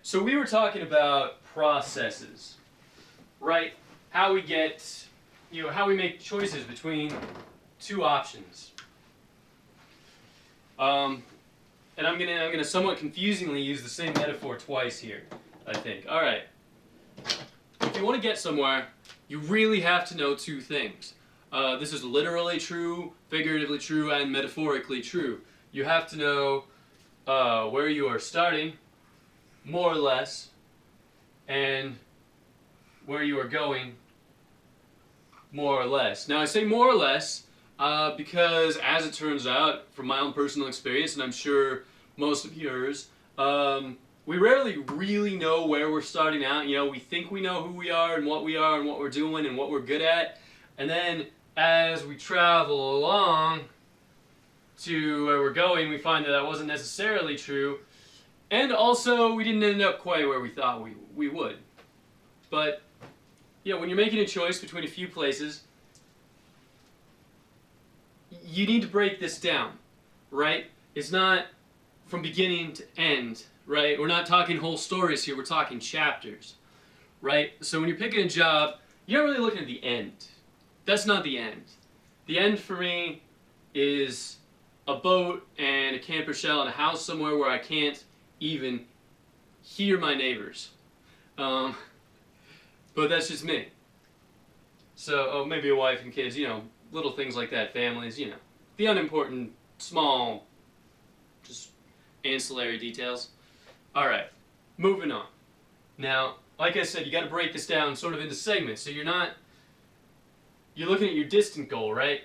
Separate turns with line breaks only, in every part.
So we were talking about processes, right? How we get, how we make choices between two options. And I'm gonna somewhat confusingly use the same metaphor twice here, I think. All right. If you want to get somewhere, you really have to know two things. This is literally true, figuratively true, and metaphorically true. You have to know where you are starting, more or less, and where you are going, more or less. Now I say more or less because, as it turns out, from my own personal experience, and I'm sure most of yours, we rarely really know where we're starting out. We think we know who we are and what we're doing and what we're good at, and then as we travel along to where we're going, we find that wasn't necessarily true. And also, we didn't end up quite where we thought we would. But, when you're making a choice between a few places, you need to break this down, right? It's not from beginning to end, right? We're not talking whole stories here, we're talking chapters, right? So when you're picking a job, you're not really looking at the end. That's not the end. The end for me is a boat and a camper shell and a house somewhere where I can't even hear my neighbors. But that's just me. So, maybe a wife and kids, little things like that, families, the unimportant, small, just ancillary details. Alright, moving on. Now, like I said, you got to break this down sort of into segments, so you're looking at your distant goal, right?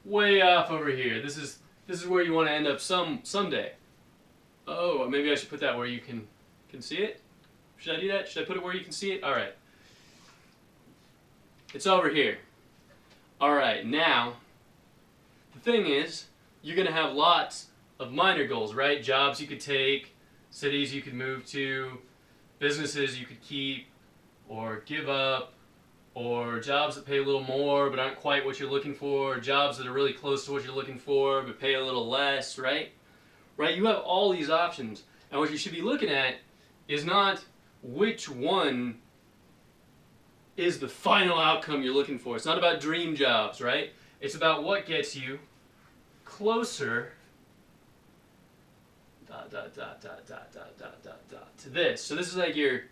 Way off over here. This is where you want to end up someday. Oh, maybe I should put that where you can see it? Should I do that? Should I put it where you can see it? Alright. It's over here. Alright, now, the thing is, you're going to have lots of minor goals, right? Jobs you could take, cities you could move to, businesses you could keep or give up, or jobs that pay a little more but aren't quite what you're looking for, or jobs that are really close to what you're looking for but pay a little less, right? Right? You have all these options, and what you should be looking at is not which one is the final outcome you're looking for. It's not about dream jobs, right? It's about what gets you closer to this. So this is like your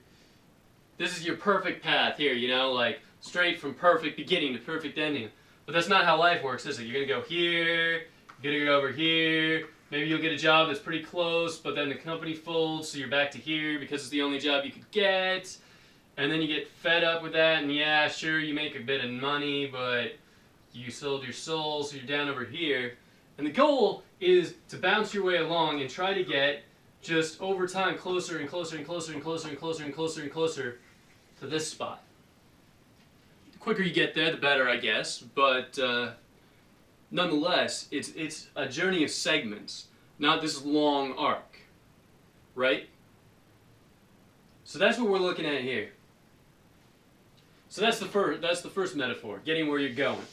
perfect path here, like straight from perfect beginning to perfect ending. But that's not how life works, is it? You're gonna go here, you're gonna go over here. Maybe you'll get a job that's pretty close, but then the company folds, so you're back to here because it's the only job you could get. And then you get fed up with that, and yeah, sure, you make a bit of money, but you sold your soul, so you're down over here. And the goal is to bounce your way along and try to get, just over time, closer and closer and closer and closer and closer and closer and closer to this spot. The quicker you get there, the better, I guess, but nonetheless, it's a journey of segments, not this long arc, right? So that's what we're looking at here. So that's the first metaphor, getting where you're going.